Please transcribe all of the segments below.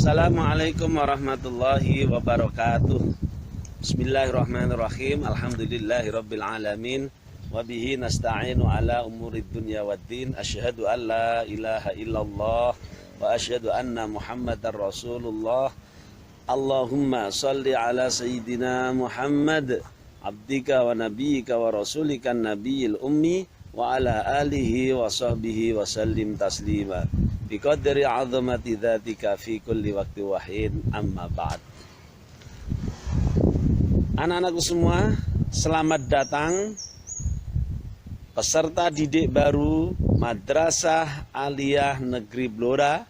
Assalamualaikum warahmatullahi wabarakatuh. Bismillahirrahmanirrahim. Alhamdulillahirabbil alamin. Wa bihi nasta'inu ala umurid dunya waddin. Asyhadu an la ilaha illallah wa asyhadu anna Muhammadar Rasulullah. Allahumma shalli ala sayyidina Muhammad abdika wa nabiyyika wa rasulika nabiyil ummi wa ala alihi wa sahbihi wa sallim taslima. Biqadri 'azamati dzatika fi kulli waqti wahid, amma ba'd. Anak-anakku semua, selamat datang peserta didik baru Madrasah Aliyah Negeri Blora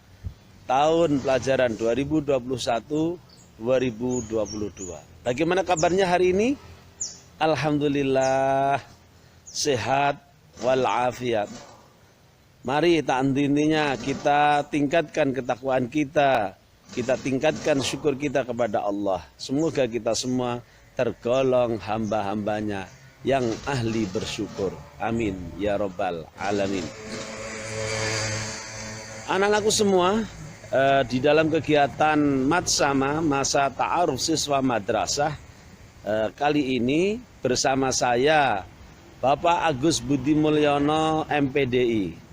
tahun pelajaran 2021-2022. Bagaimana kabarnya hari ini? Alhamdulillah sehat walafiat. Mari ta'andininya kita tingkatkan ketakwaan kita tingkatkan syukur kita kepada Allah. Semoga kita semua tergolong hamba-hambanya yang ahli bersyukur. Amin ya rabbal alamin. Anak-anakku semua, di dalam kegiatan Matsama, masa ta'aruf siswa madrasah, kali ini bersama saya Bapak Agus Budi Mulyono MPDI.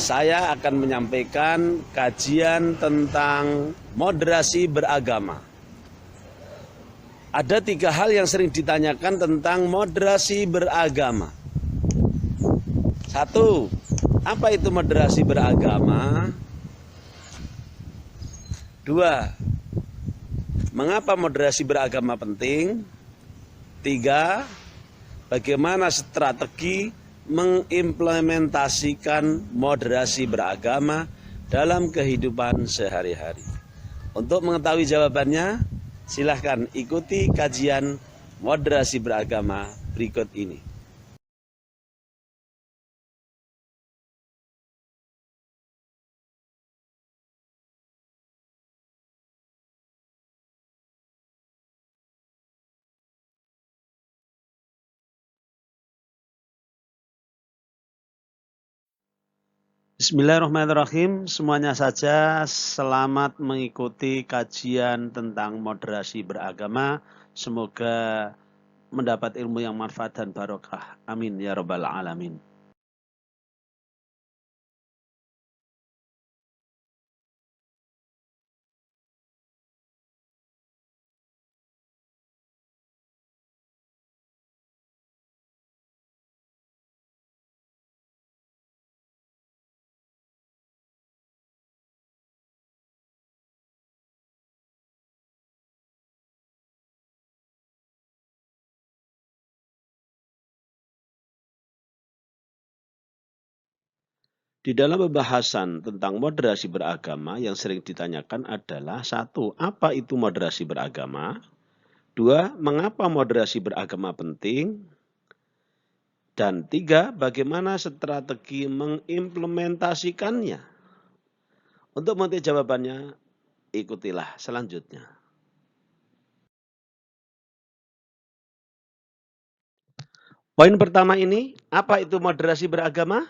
Saya akan menyampaikan kajian tentang moderasi beragama. Ada 3 hal yang sering ditanyakan tentang moderasi beragama. 1. Apa itu moderasi beragama? 2. Mengapa moderasi beragama penting? 3. Bagaimana strategi mengimplementasikan moderasi beragama dalam kehidupan sehari-hari. Untuk mengetahui jawabannya, silahkan ikuti kajian moderasi beragama berikut ini. Bismillahirrahmanirrahim. Semuanya saja selamat mengikuti kajian tentang moderasi beragama. Semoga mendapat ilmu yang manfaat dan barokah. Amin ya rabbal alamin. Di dalam pembahasan tentang moderasi beragama yang sering ditanyakan adalah 1. Apa itu moderasi beragama? 2. Mengapa moderasi beragama penting? Dan 3. Bagaimana strategi mengimplementasikannya? Untuk mengetahui jawabannya, ikutilah selanjutnya. Poin pertama ini, apa itu moderasi beragama?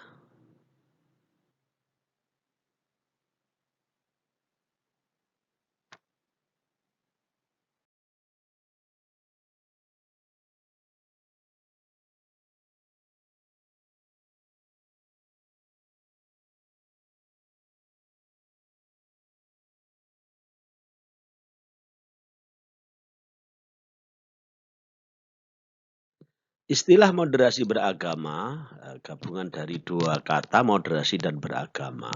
Istilah moderasi beragama, gabungan dari 2 kata, moderasi dan beragama.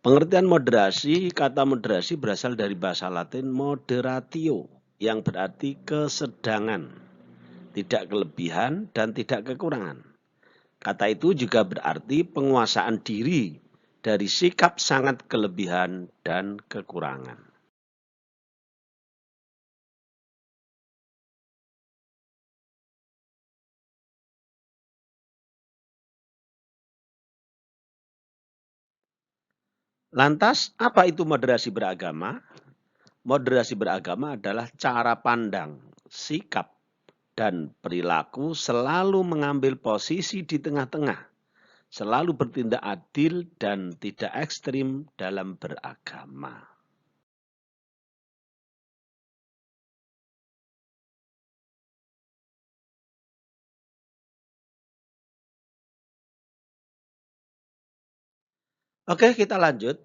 Pengertian moderasi, kata moderasi berasal dari bahasa Latin moderatio, yang berarti kesedangan, tidak kelebihan dan tidak kekurangan. Kata itu juga berarti penguasaan diri dari sikap sangat kelebihan dan kekurangan. Lantas, apa itu moderasi beragama? Moderasi beragama adalah cara pandang, sikap, dan perilaku selalu mengambil posisi di tengah-tengah, selalu bertindak adil dan tidak ekstrim dalam beragama. Oke, kita lanjut.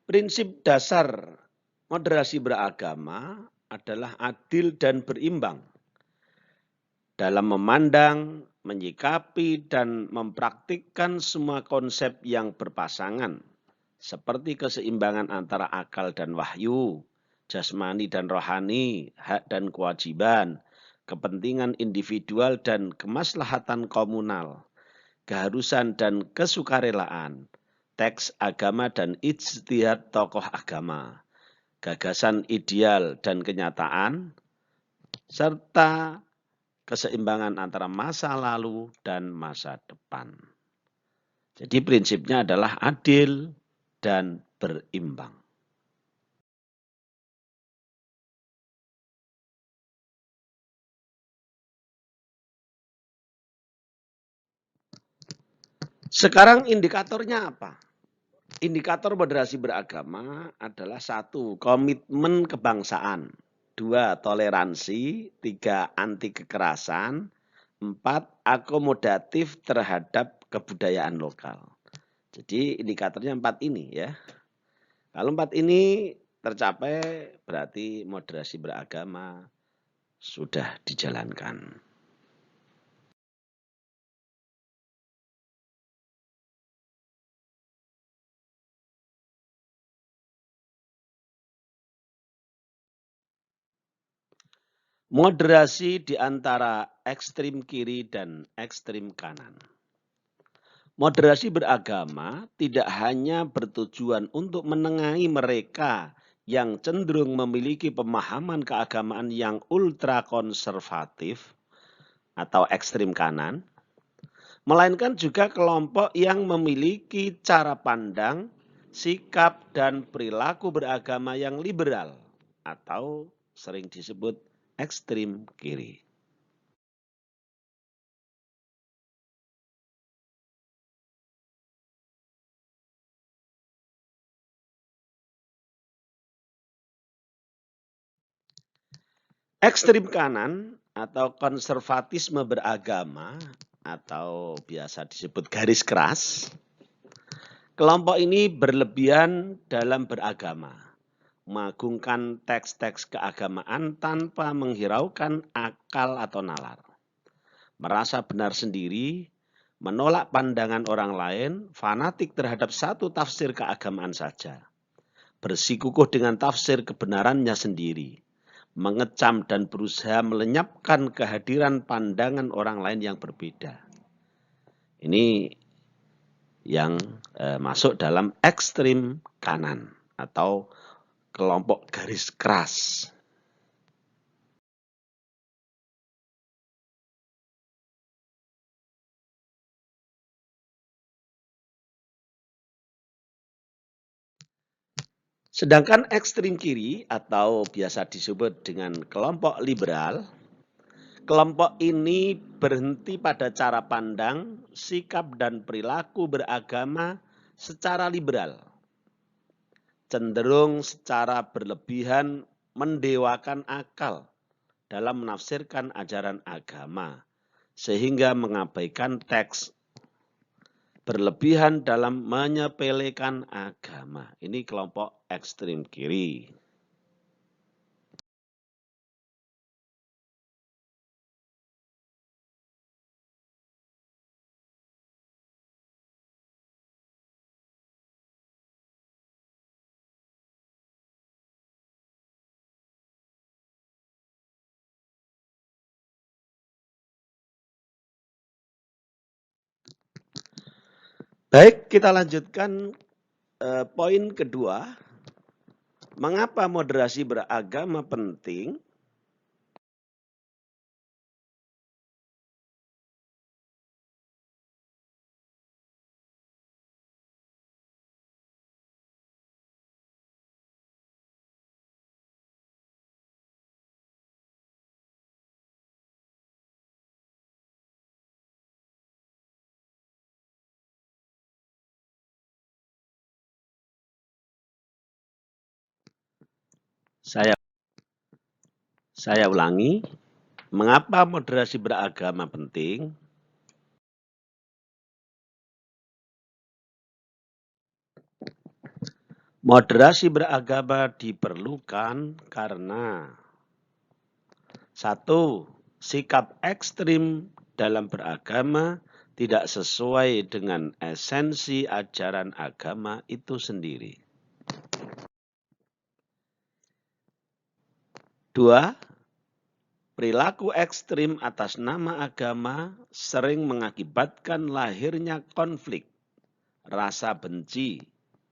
Prinsip dasar moderasi beragama adalah adil dan berimbang dalam memandang, menyikapi, dan mempraktikkan semua konsep yang berpasangan, seperti keseimbangan antara akal dan wahyu, jasmani dan rohani, hak dan kewajiban, kepentingan individual dan kemaslahatan komunal, keharusan dan kesukarelaan, teks agama dan ijtihad tokoh agama, gagasan ideal dan kenyataan, serta keseimbangan antara masa lalu dan masa depan. Jadi prinsipnya adalah adil dan berimbang. Sekarang indikatornya apa? Indikator moderasi beragama adalah 1, komitmen kebangsaan. 2, toleransi. 3, anti kekerasan. 4, akomodatif terhadap kebudayaan lokal. Jadi indikatornya 4 ini ya. Kalau 4 ini tercapai berarti moderasi beragama sudah dijalankan. Moderasi di antara ekstrim kiri dan ekstrim kanan. Moderasi beragama tidak hanya bertujuan untuk menengahi mereka yang cenderung memiliki pemahaman keagamaan yang ultra konservatif atau ekstrim kanan, melainkan juga kelompok yang memiliki cara pandang, sikap, dan perilaku beragama yang liberal atau sering disebut ekstrim kiri. Ekstrim kanan atau konservatisme beragama atau biasa disebut garis keras, kelompok ini berlebihan dalam beragama, mengagungkan teks-teks keagamaan tanpa menghiraukan akal atau nalar, merasa benar sendiri, menolak pandangan orang lain, fanatik terhadap satu tafsir keagamaan saja, bersikukuh dengan tafsir kebenarannya sendiri, mengecam dan berusaha melenyapkan kehadiran pandangan orang lain yang berbeda. Ini yang masuk dalam ekstrim kanan atau kelompok garis keras. Sedangkan ekstrim kiri atau biasa disebut dengan kelompok liberal, kelompok ini berhenti pada cara pandang, sikap, dan perilaku beragama secara liberal, cenderung secara berlebihan mendewakan akal dalam menafsirkan ajaran agama, sehingga mengabaikan teks, berlebihan dalam menyepelekan agama. Ini kelompok ekstrim kiri. Baik, kita lanjutkan poin kedua. Mengapa moderasi beragama penting? Saya ulangi, mengapa moderasi beragama penting? Moderasi beragama diperlukan karena 1. Sikap ekstrim dalam beragama tidak sesuai dengan esensi ajaran agama itu sendiri. 2. Perilaku ekstrim atas nama agama sering mengakibatkan lahirnya konflik, rasa benci,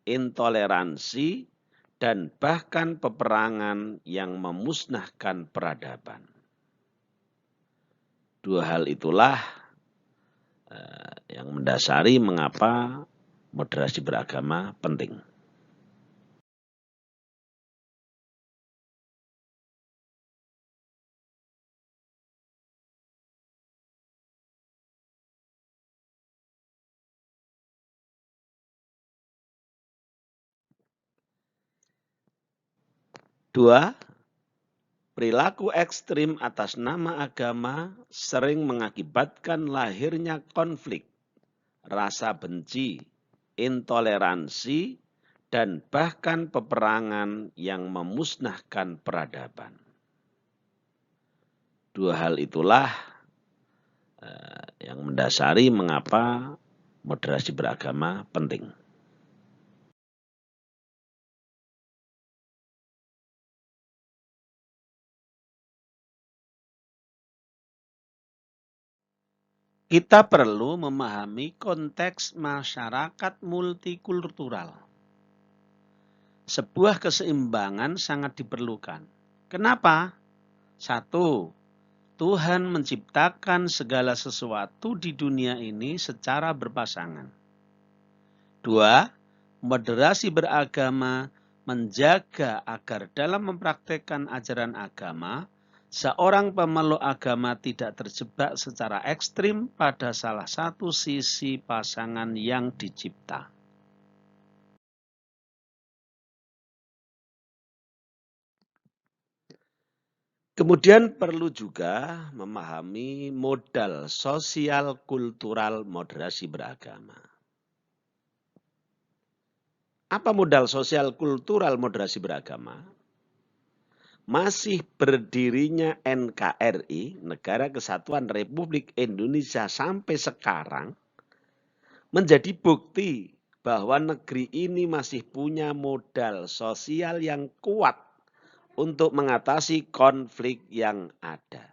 intoleransi, dan bahkan peperangan yang memusnahkan peradaban. Dua hal itulah yang mendasari mengapa moderasi beragama penting. Dua, perilaku ekstrim atas nama agama sering mengakibatkan lahirnya konflik, rasa benci, intoleransi, dan bahkan peperangan yang memusnahkan peradaban. Dua hal itulah yang mendasari mengapa moderasi beragama penting. Kita perlu memahami konteks masyarakat multikultural. Sebuah keseimbangan sangat diperlukan. Kenapa? 1. Tuhan menciptakan segala sesuatu di dunia ini secara berpasangan. 2. Moderasi beragama menjaga agar dalam mempraktekkan ajaran agama, seorang pemeluk agama tidak terjebak secara ekstrim pada salah satu sisi pasangan yang dicipta. Kemudian perlu juga memahami modal sosial kultural moderasi beragama. Apa modal sosial kultural moderasi beragama? Masih berdirinya NKRI, Negara Kesatuan Republik Indonesia sampai sekarang, menjadi bukti bahwa negeri ini masih punya modal sosial yang kuat untuk mengatasi konflik yang ada.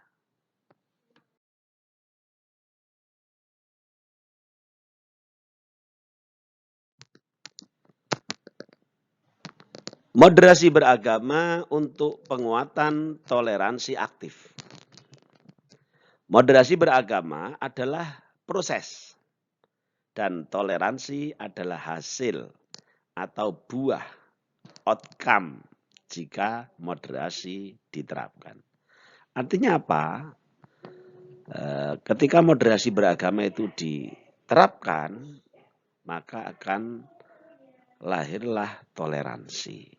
Moderasi beragama untuk penguatan toleransi aktif. Moderasi beragama adalah proses dan toleransi adalah hasil atau buah outcome jika moderasi diterapkan. Artinya apa? Ketika moderasi beragama itu diterapkan, maka akan lahirlah toleransi.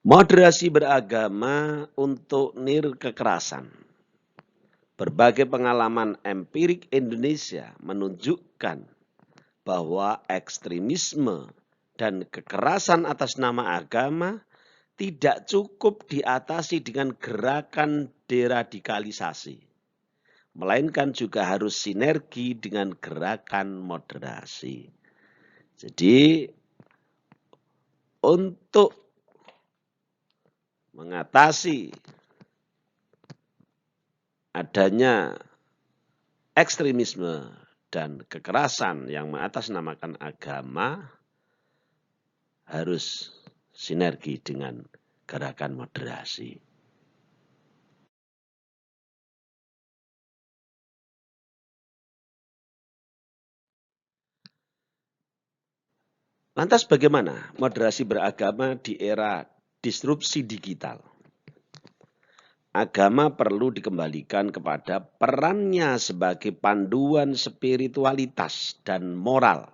Moderasi beragama untuk nir kekerasan. Berbagai pengalaman empirik Indonesia menunjukkan bahwa ekstremisme dan kekerasan atas nama agama tidak cukup diatasi dengan gerakan deradikalisasi, melainkan juga harus sinergi dengan gerakan moderasi. Jadi untuk mengatasi adanya ekstremisme dan kekerasan yang mengatasnamakan agama harus sinergi dengan gerakan moderasi. Lantas bagaimana moderasi beragama di era disrupsi digital? agama perlu dikembalikan kepada perannya sebagai panduan spiritualitas dan moral,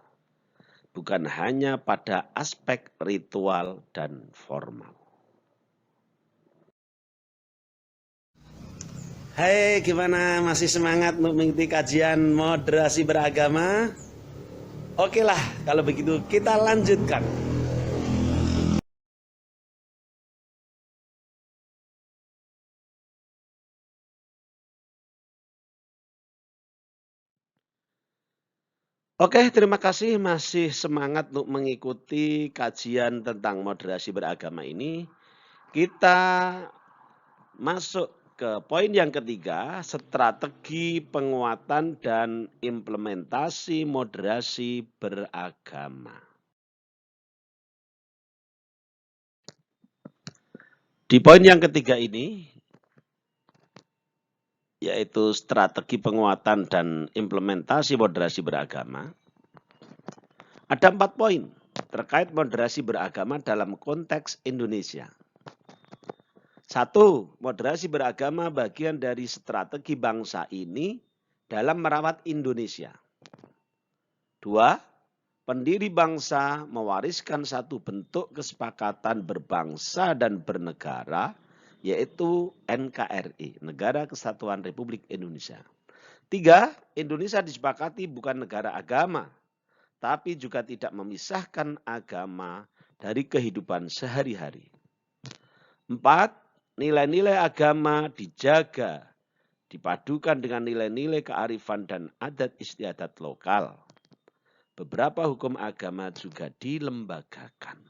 bukan hanya pada aspek ritual dan formal. Hai, gimana? Masih semangat untuk mengikuti kajian moderasi beragama? Oke lah, kalau begitu kita lanjutkan. Oke, terima kasih masih semangat untuk mengikuti kajian tentang moderasi beragama ini. Kita masuk ke poin yang ketiga, strategi penguatan dan implementasi moderasi beragama. Di poin yang ketiga ini, yaitu strategi penguatan dan implementasi moderasi beragama, ada 4 poin terkait moderasi beragama dalam konteks Indonesia. 1. Moderasi beragama bagian dari strategi bangsa ini dalam merawat Indonesia. 2. Pendiri bangsa mewariskan satu bentuk kesepakatan berbangsa dan bernegara, yaitu NKRI, Negara Kesatuan Republik Indonesia. 3. Indonesia disepakati bukan negara agama, tapi juga tidak memisahkan agama dari kehidupan sehari-hari. 4. Nilai-nilai agama dijaga, dipadukan dengan nilai-nilai kearifan dan adat istiadat lokal. Beberapa hukum agama juga dilembagakan.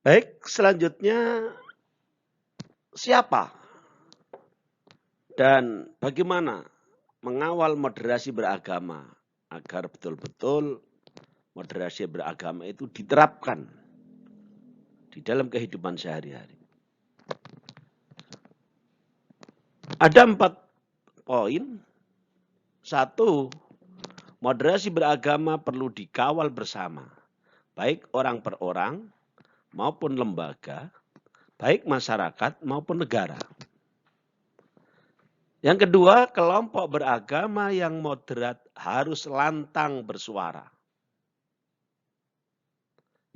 Baik, selanjutnya siapa dan bagaimana mengawal moderasi beragama agar betul-betul moderasi beragama itu diterapkan di dalam kehidupan sehari-hari. Ada 4 poin. 1. Moderasi beragama perlu dikawal bersama, baik orang per orang maupun lembaga, baik masyarakat maupun negara. Yang kedua, kelompok beragama yang moderat harus lantang bersuara.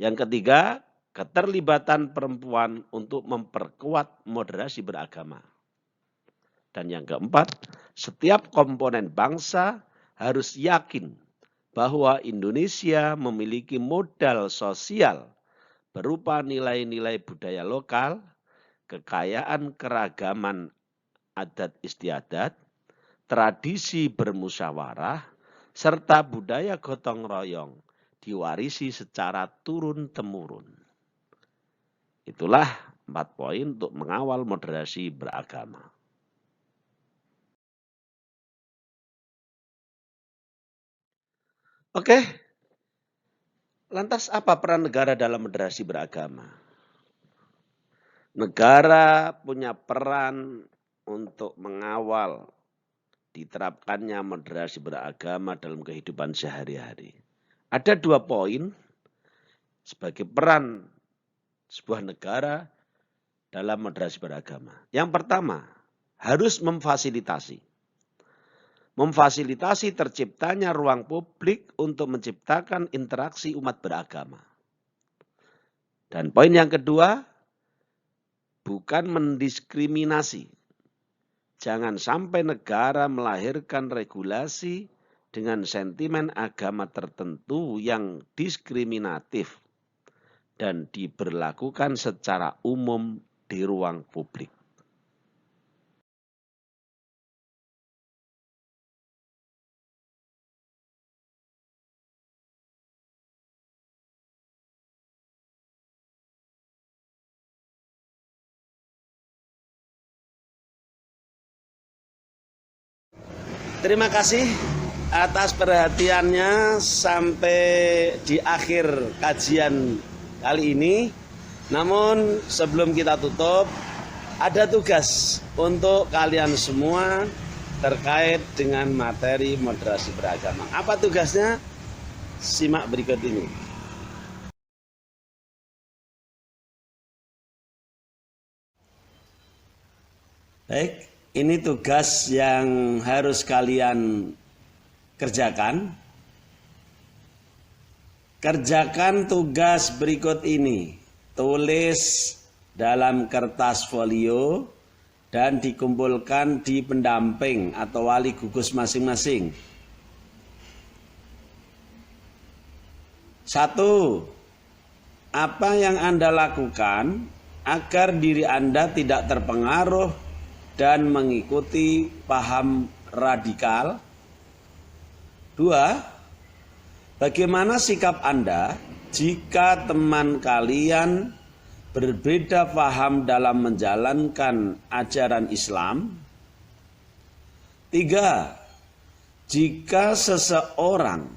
Yang ketiga, keterlibatan perempuan untuk memperkuat moderasi beragama. Dan yang keempat, setiap komponen bangsa harus yakin bahwa Indonesia memiliki modal sosial berupa nilai-nilai budaya lokal, kekayaan keragaman adat istiadat, tradisi bermusyawarah, serta budaya gotong royong diwarisi secara turun-temurun. Itulah 4 poin untuk mengawal moderasi beragama. Oke, lantas apa peran negara dalam moderasi beragama? Negara punya peran untuk mengawal diterapkannya moderasi beragama dalam kehidupan sehari-hari. Ada 2 poin sebagai peran sebuah negara dalam moderasi beragama. Yang pertama, harus memfasilitasi terciptanya ruang publik untuk menciptakan interaksi umat beragama. Dan poin yang kedua, bukan mendiskriminasi. Jangan sampai negara melahirkan regulasi dengan sentimen agama tertentu yang diskriminatif dan diberlakukan secara umum di ruang publik. Terima kasih atas perhatiannya sampai di akhir kajian kali ini. Namun sebelum kita tutup, ada tugas untuk kalian semua terkait dengan materi moderasi beragama. Apa tugasnya? Simak berikut ini. Baik, ini tugas yang harus kalian kerjakan. Kerjakan tugas berikut ini. Tulis dalam kertas folio dan dikumpulkan di pendamping atau wali gugus masing-masing. 1. Apa yang Anda lakukan agar diri Anda tidak terpengaruh dan mengikuti paham radikal? 2. Bagaimana sikap Anda jika teman kalian berbeda paham dalam menjalankan ajaran Islam? 3. Jika seseorang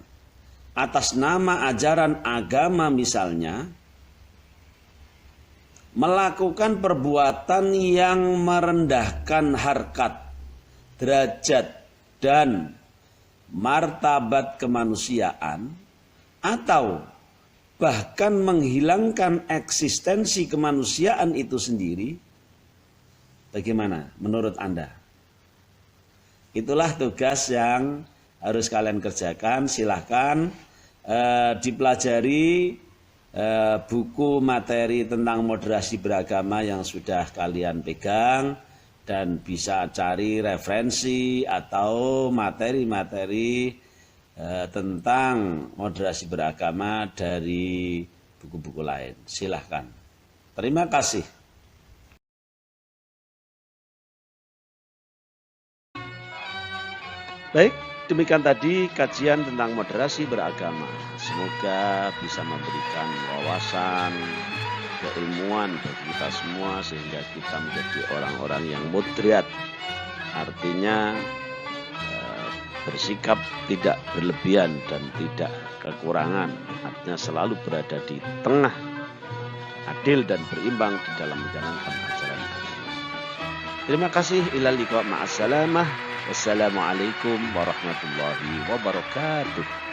atas nama ajaran agama misalnya melakukan perbuatan yang merendahkan harkat, derajat, dan martabat kemanusiaan, atau bahkan menghilangkan eksistensi kemanusiaan itu sendiri, bagaimana menurut Anda? Itulah tugas yang harus kalian kerjakan. Silahkan dipelajari buku materi tentang moderasi beragama yang sudah kalian pegang, dan bisa cari referensi atau materi-materi tentang moderasi beragama dari buku-buku lain. Silahkan. Terima kasih. Baik, demikian tadi kajian tentang moderasi beragama. Semoga bisa memberikan wawasan, keilmuan bagi kita semua sehingga kita menjadi orang-orang yang moderat. Artinya bersikap tidak berlebihan dan tidak kekurangan. Artinya selalu berada di tengah, adil dan berimbang di dalam menjalankan ajaran agama. Terima kasih. Ilal liqa ma'assalamah. Wassalamualaikum warahmatullahi wabarakatuh.